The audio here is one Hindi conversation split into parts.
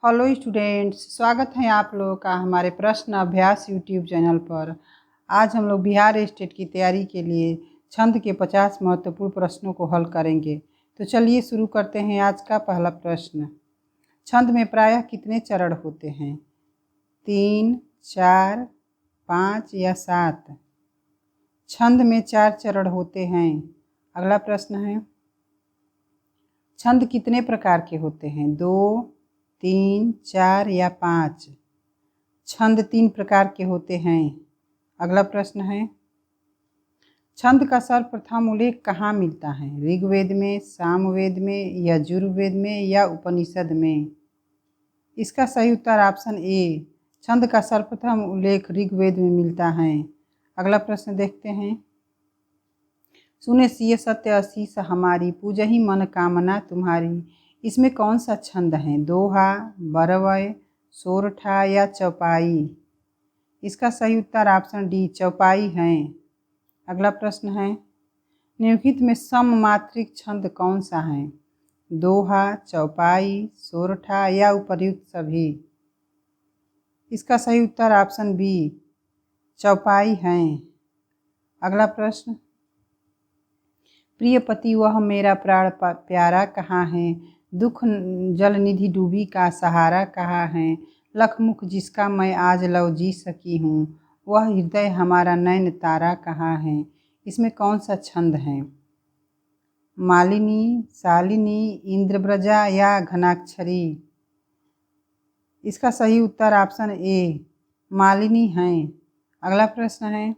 हेलो स्टूडेंट्स, स्वागत है आप लोगों का हमारे प्रश्न अभ्यास यूट्यूब चैनल पर। आज हम लोग बिहार स्टेट की तैयारी के लिए छंद के 50 महत्वपूर्ण प्रश्नों को हल करेंगे। तो चलिए शुरू करते हैं आज का पहला प्रश्न। छंद में प्रायः कितने चरण होते हैं? 3, 4, 5 या 7? छंद में 4 चरण होते हैं। अगला प्रश्न है, छंद कितने प्रकार के होते हैं? 2, 3, 4 या 5? छंद 3 प्रकार के होते हैं। अगला प्रश्न है, छंद का सर्वप्रथम उल्लेख कहाँ मिलता है? ऋग्वेद में, सामवेद में, यजुर्वेद में या उपनिषद में? इसका सही उत्तर ऑप्शन ए, छंद का सर्वप्रथम उल्लेख ऋग्वेद में मिलता है। अगला प्रश्न देखते हैं, सुने सिय सत्य असीस हमारी, पूजहि मन कामना तुम्हारी। इसमें कौन सा छंद है? दोहा, बरवय, सोरठा या चौपाई? इसका सही उत्तर ऑप्शन डी, चौपाई है। अगला प्रश्न है, निम्नलिखित में सममात्रिक छंद कौन सा है? दोहा, चौपाई, सोरठा या उपर्युक्त सभी? इसका सही उत्तर ऑप्शन बी, चौपाई है। अगला प्रश्न, प्रिय पति वह मेरा प्राण प्यारा कहाँ है? दुख जल निधि डूबी का सहारा कहाँ है? लखमुख जिसका मैं आज लव जी सकी हूँ, वह हृदय हमारा नैन तारा कहाँ है? इसमें कौन सा छंद है? मालिनी, शालिनी, इंद्रब्रजा या घनाक्षरी? इसका सही उत्तर ऑप्शन ए, मालिनी है। अगला प्रश्न है,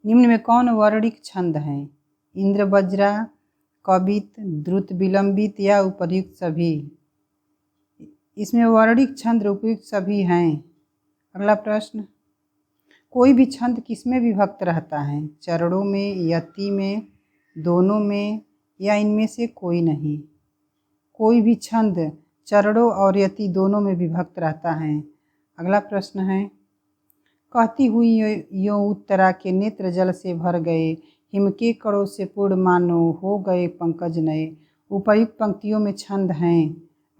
निम्न में कौन वर्णिक छंद है? इंद्रवज्रा, कवित, द्रुत विलंबित या उपर्युक्त सभी? इसमें वर्णिक छंद उपयुक्त सभी हैं। अगला प्रश्न, कोई भी छंद किसमें विभक्त रहता है? चरणों में, यति में, दोनों में या इनमें से कोई नहीं? कोई भी छंद चरणों और यति दोनों में विभक्त रहता है। अगला प्रश्न है, कहती हुई यो उत्तरा के नेत्र जल से भर गए, हिम के कणों से पूर्ण मानो हो गए पंकज नए। उपर्युक्त पंक्तियों में छंद हैं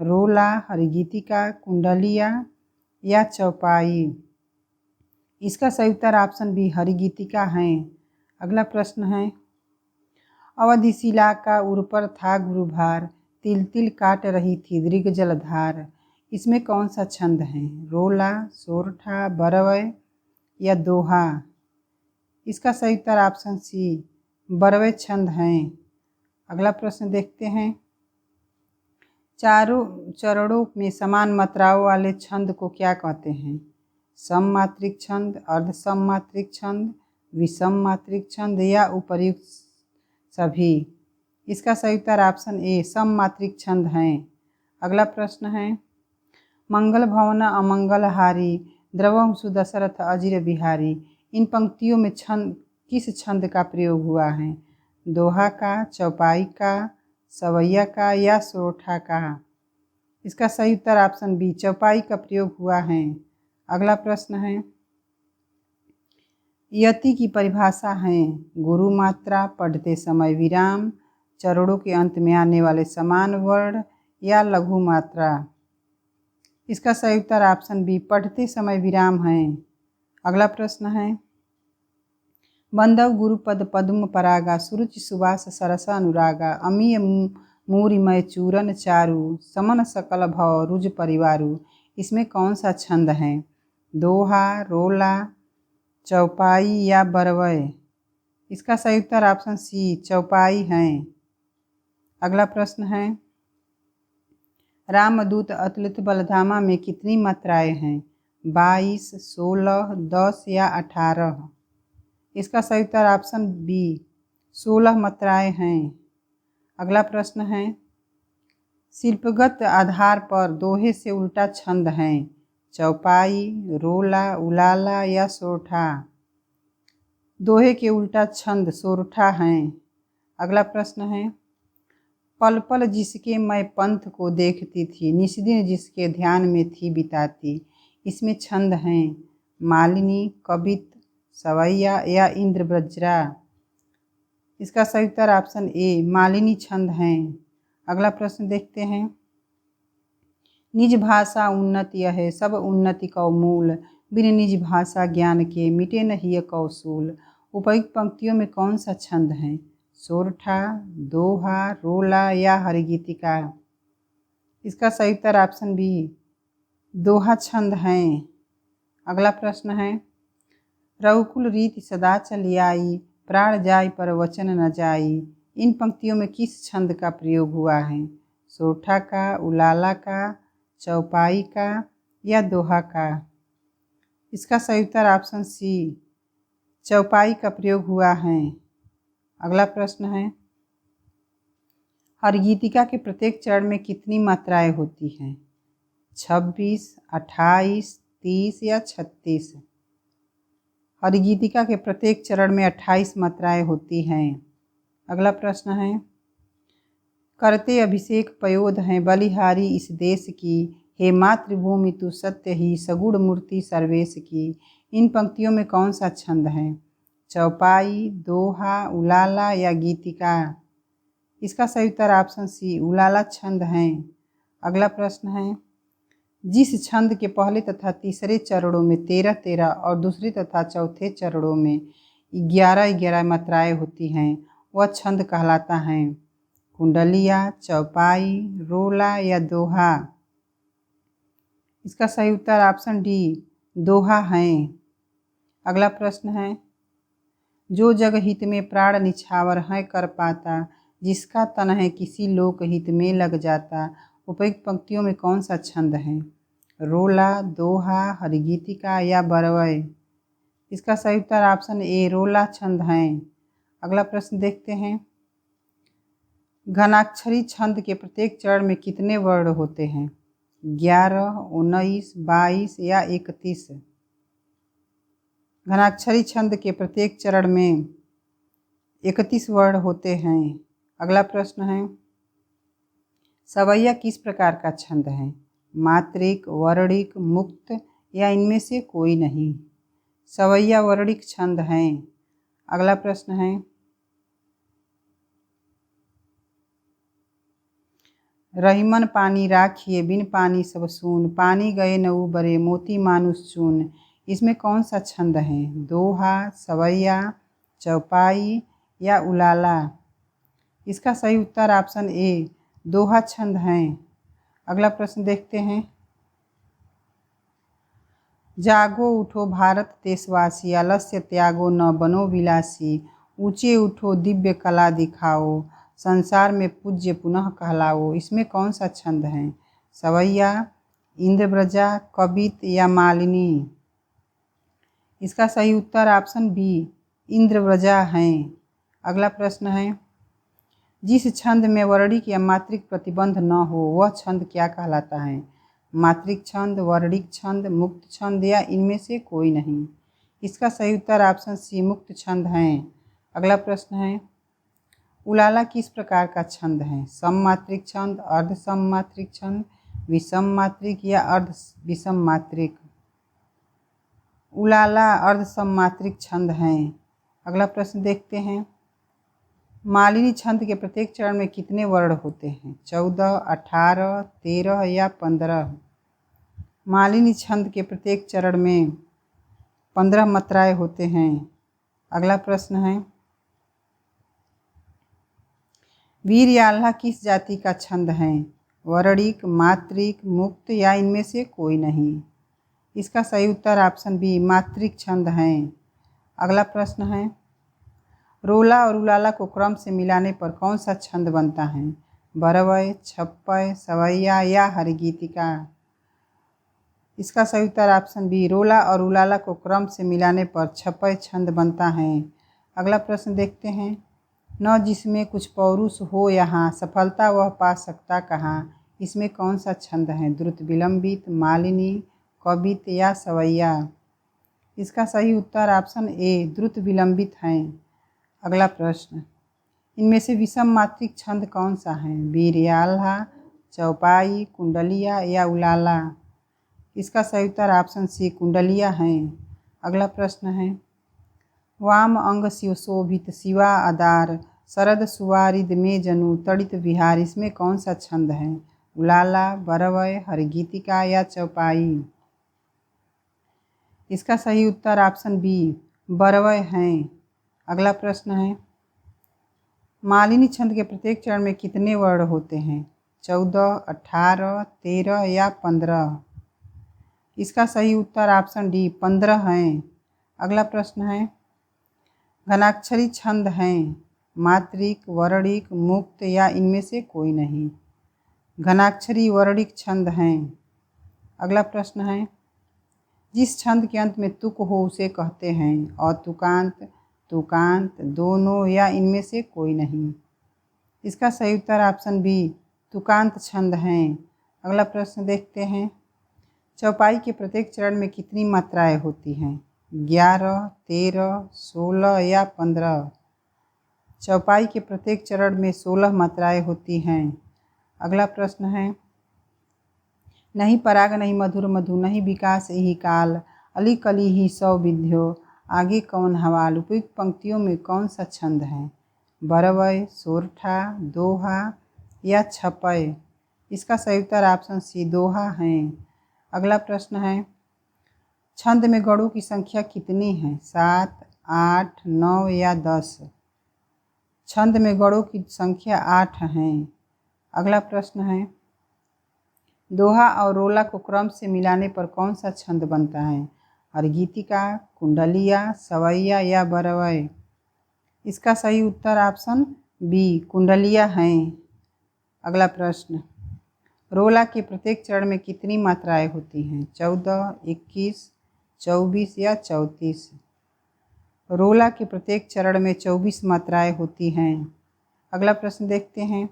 रोला, हरिगीतिका, कुंडलिया या चौपाई? इसका सही उत्तर ऑप्शन बी, हरिगीतिका है। अगला प्रश्न है, अवधिशिला का उर पर था गुरुभार, तिल तिल काट रही थी दृग जलधार। इसमें कौन सा छंद है? रोला, सोरठा, बरवय या दोहा? इसका सही उत्तर ऑप्शन सी, बरवय छंद है। अगला प्रश्न देखते हैं, चारों चरणों में समान मात्राओं वाले छंद को क्या कहते हैं? सममात्रिक छंद, अर्धसममात्रिक छंद, विषम मात्रिक छंद या उपर्युक्त सभी? इसका सही उत्तर ऑप्शन ए, सममात्रिक छंद है। अगला प्रश्न है, मंगल भवन अमंगलहारी, द्रवम सुदशरथ अजिर बिहारी। इन पंक्तियों में छंद किस छंद का प्रयोग हुआ है? दोहा का, चौपाई का, सवैया का या सोरठा का? इसका सही उत्तर ऑप्शन बी, चौपाई का प्रयोग हुआ है। अगला प्रश्न है, यति की परिभाषा है गुरु मात्रा, पढ़ते समय विराम, चरणों के अंत में आने वाले समान वर्ण या लघु मात्रा? इसका सही उत्तर ऑप्शन बी, पढ़ते समय विराम है। अगला प्रश्न है, बंधव गुरुपद पद्म परागा, सुरुचि सुवास सरस अनुरागा, अमीय मूरिमय चूरन चारु, समन सकल भव रुज परिवारु। इसमें कौन सा छंद है? दोहा, रोला, चौपाई या बरवय? इसका सही उत्तर ऑप्शन सी, चौपाई है। अगला प्रश्न है, रामदूत अतुलित बलधामा में कितनी मात्राएं हैं? 22, 16, 10 या 18? इसका सही उत्तर ऑप्शन बी, 16 मात्राएं हैं। अगला प्रश्न है, शिल्पगत आधार पर दोहे से उल्टा छंद हैं? चौपाई, रोला, उलाला या सोरठा? दोहे के उल्टा छंद सोरठा हैं। अगला प्रश्न है, पल पल जिसके मैं पंथ को देखती थी, निस्दिन जिसके ध्यान में थी बिताती। इसमें छंद हैं मालिनी, कवित, सवैया या इंद्रवज्रा? इसका सही उत्तर ऑप्शन ए, मालिनी छंद हैं। अगला प्रश्न देखते हैं, निज भाषा उन्नति है सब उन्नति कौ मूल, बिन निज भाषा ज्ञान के मिटे नहीं कौशूल। उपयुक्त पंक्तियों में कौन सा छंद है? सोरठा, दोहा, रोला या हरिगीतिका? इसका सही उत्तर ऑप्शन बी दोहा छंद है। अगला प्रश्न है, रघुकुल रीति सदा चली आई, प्राण जाय पर वचन न जाई। इन पंक्तियों में किस छंद का प्रयोग हुआ है? सोरठा का, उलाला का, चौपाई का या दोहा का? इसका सही उत्तर ऑप्शन सी चौपाई का प्रयोग हुआ है। अगला प्रश्न है, हरिगीतिका के प्रत्येक चरण में कितनी मात्राएं होती हैं? 26, 28, 30 या 36? हरिगीतिका के प्रत्येक चरण में 28 मात्राएं होती हैं। अगला प्रश्न है, करते अभिषेक पयोध हैं बलिहारी इस देश की, हे मातृभूमि तू सत्य ही सगुण मूर्ति सर्वेश की। इन पंक्तियों में कौन सा छंद है? चौपाई, दोहा, उलाला या गीतिका? इसका सही उत्तर ऑप्शन सी उलाला छंद है। अगला प्रश्न है, जिस छंद के पहले तथा तीसरे चरणों में 13-13 और दूसरे तथा चौथे चरणों में 11-11 मात्राएं होती हैं वह छंद कहलाता है? कुंडलिया, चौपाई, रोला या दोहा? इसका सही उत्तर ऑप्शन डी दोहा है। अगला प्रश्न है, जो जग हित में प्राण निछावर है कर पाता, जिसका तन है किसी लोक हित में लग जाता। उपयुक्त पंक्तियों में कौन सा छंद है? रोला, दोहा, हरिगीतिका या बरवय? इसका सही उत्तर ऑप्शन ए रोला छंद है। अगला प्रश्न देखते हैं, घनाक्षरी छंद के प्रत्येक चरण में कितने वर्ण होते हैं? 11, 19, 22 या 31? घनाक्षरी छंद के प्रत्येक चरण में 31 वर्ण होते हैं। अगला प्रश्न है, सवैया किस प्रकार का छंद है? मात्रिक, वर्णिक, मुक्त या इनमें से कोई नहीं? सवैया वर्णिक छंद है। अगला प्रश्न है, रहीमन पानी राखिए बिन पानी सब सून, पानी गए न उबरे मोती मानुष चून। इसमें कौन सा छंद है? दोहा, सवैया, चौपाई या उलाला? इसका सही उत्तर ऑप्शन ए दोहा छंद है। अगला प्रश्न देखते हैं, जागो उठो भारत देशवासी, आलस्य त्यागो न बनो विलासी। ऊंचे उठो दिव्य कला दिखाओ, संसार में पूज्य पुनः कहलाओ। इसमें कौन सा छंद है? सवैया, इंद्रव्रजा, कवित या मालिनी? इसका सही उत्तर ऑप्शन बी इंद्रव्रजा है। अगला प्रश्न है, जिस छंद में वर्णिक या मात्रिक प्रतिबंध न हो वह छंद क्या कहलाता है? मात्रिक छंद, वर्णिक छंद, मुक्त छंद या इनमें से कोई नहीं? इसका सही उत्तर ऑप्शन सी मुक्त छंद है। अगला प्रश्न है, उलाला किस प्रकार का छंद है? सममात्रिक छंद, अर्ध सममात्रिक छंद, विषम मात्रिक या अर्ध विषम मात्रिक? उलाला अर्ध सममात्रिक छंद है। अगला प्रश्न देखते हैं, मालिनी छंद के प्रत्येक चरण में कितने वर्ण होते हैं? 14, 18, 13 या 15? मालिनी छंद के प्रत्येक चरण में 15 मात्राएं होते हैं। अगला प्रश्न है, वीर या आल्हा किस जाति का छंद है? वर्णिक, मात्रिक, मुक्त या इनमें से कोई नहीं? इसका सही उत्तर ऑप्शन बी मात्रिक छंद है। अगला प्रश्न है, रोला और उलाला को क्रम से मिलाने पर कौन सा छंद बनता है? बरवय, छप्पय, सवैया या हरिगीतिका? इसका सही उत्तर ऑप्शन बी रोला और उलाला को क्रम से मिलाने पर छप्पय छंद बनता है। अगला प्रश्न देखते हैं, न जिसमें कुछ पौरुष हो यहाँ, सफलता वह पा सकता कहाँ। इसमें कौन सा छंद है? द्रुत विलंबित, मालिनी, कवित या सवैया? इसका सही उत्तर ऑप्शन ए द्रुत विलंबित है। अगला प्रश्न, इनमें से विषम मात्रिक छंद कौन सा है? वीर या आल्हा, चौपाई, कुंडलिया या उलाला? इसका सही उत्तर ऑप्शन सी कुंडलिया है। अगला प्रश्न है, वाम अंग शिव शोभित शिवा आधार, शरद सुवारिद में जनु तड़ित विहार। इसमें कौन सा छंद है? उलाला, बरवय, हरगीतिका या चौपाई। इसका सही उत्तर ऑप्शन बी बरवय है। अगला प्रश्न है, मालिनी छंद के प्रत्येक चरण में कितने वर्ण होते हैं? 14, 18, 13 या 15। इसका सही उत्तर ऑप्शन डी 15 है। अगला प्रश्न है, घनाक्षरी छंद हैं मात्रिक, वर्णिक, मुक्त या इनमें से कोई नहीं? घनाक्षरी वर्णिक छंद हैं। अगला प्रश्न है, जिस छंद के अंत में तुक हो उसे कहते हैं? अतुकांत, तुकांत, दोनों या इनमें से कोई नहीं? इसका सही उत्तर ऑप्शन बी तुकांत छंद हैं। अगला प्रश्न देखते हैं, चौपाई के प्रत्येक चरण में कितनी मात्राएं होती हैं? 11, 13, 16 या 15। चौपाई के प्रत्येक चरण में 16 मात्राएं होती हैं। अगला प्रश्न है, नहीं पराग नहीं मधुर मधु, नहीं विकास यही काल, अली कली ही सौ विद्यो, आगे कौन हवाल। उपयुक्त पंक्तियों में कौन सा छंद है? बरवय, सोरठा, दोहा या छपय। इसका सही उत्तर ऑप्शन सी दोहा है। अगला प्रश्न है, छंद में गणों की संख्या कितनी है? 7, 8, 9 या 10। छंद में गणों की संख्या 8 है। अगला प्रश्न है, दोहा और रोला को क्रम से मिलाने पर कौन सा छंद बनता है? हरगीतिका, कुंडलिया, सवैया या बरवय। इसका सही उत्तर ऑप्शन बी कुंडलिया है। अगला प्रश्न, रोला के प्रत्येक चरण में कितनी मात्राएं होती हैं? 14, 21, 24 या 34। रोला के प्रत्येक चरण में 24 मात्राएं होती हैं। अगला प्रश्न देखते हैं,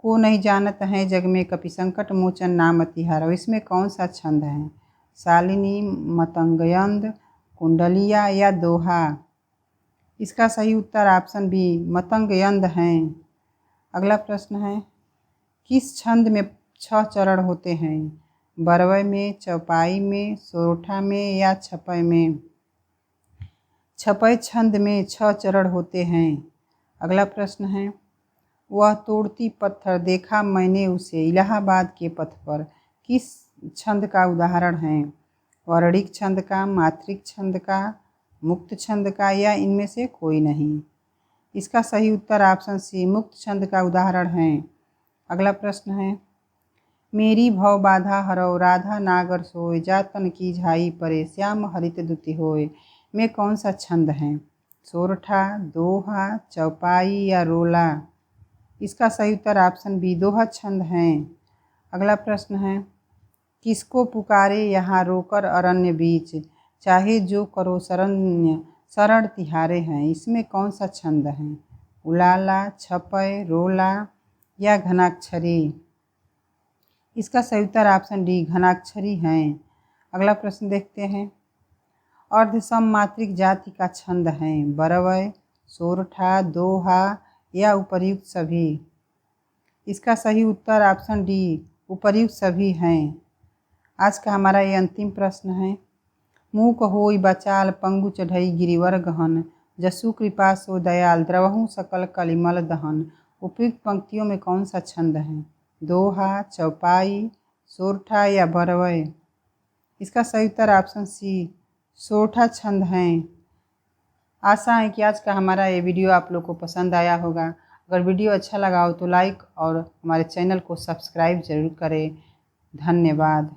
को नहीं जानत है जग में कपि संकट मोचन नाम तिहारो। इसमें कौन सा छंद है? शालिनी, मतंगयंद, कुंडलिया या दोहा। इसका सही उत्तर ऑप्शन बी मतंगयंद है। अगला प्रश्न है, किस छंद में 6 चरण होते हैं? बरवय में, चौपाई में, सोरठा में या छपय में? छपय छंद में 6 चरण होते हैं। अगला प्रश्न है, वह तोड़ती पत्थर देखा मैंने उसे इलाहाबाद के पथ पर, किस छंद का उदाहरण है? वर्णिक छंद का, मात्रिक छंद का, मुक्त छंद का या इनमें से कोई नहीं? इसका सही उत्तर ऑप्शन सी मुक्त छंद का उदाहरण है। अगला प्रश्न है, मेरी भव बाधा हरौ राधा नागर सोय, जातन की झाई परे श्याम हरित दुति होय। में कौन सा छंद है? सोरठा, दोहा, चौपाई या रोला। इसका सही उत्तर ऑप्शन बी दोहा छंद है। अगला प्रश्न है, किसको पुकारे यहाँ रोकर अरण्य बीच, चाहे जो करो शरण तिहारे हैं। इसमें कौन सा छंद है? उलाला, छपय, रोला या घनाक्षरी। इसका सही उत्तर ऑप्शन डी घनाक्षरी है। अगला प्रश्न देखते हैं, अर्धसम मात्रिक जाति का छंद है? बरवय, सोरठा, दोहा या उपर्युक्त सभी। इसका सही उत्तर ऑप्शन डी उपर्युक्त सभी हैं। आज का हमारा ये अंतिम प्रश्न है, मूक होई बचाल पंगु चढ़ई गिरिवर गहन, जसु कृपा सो दयाल द्रवहु सकल कलिमल दहन। उपयुक्त पंक्तियों में कौन सा छंद है? दोहा, चौपाई, सोरठा या बरवय। इसका सही उत्तर ऑप्शन सी सोरठा छंद हैं। आशा है कि आज का हमारा ये वीडियो आप लोग को पसंद आया होगा। अगर वीडियो अच्छा लगा हो तो लाइक और हमारे चैनल को सब्सक्राइब जरूर करें। धन्यवाद।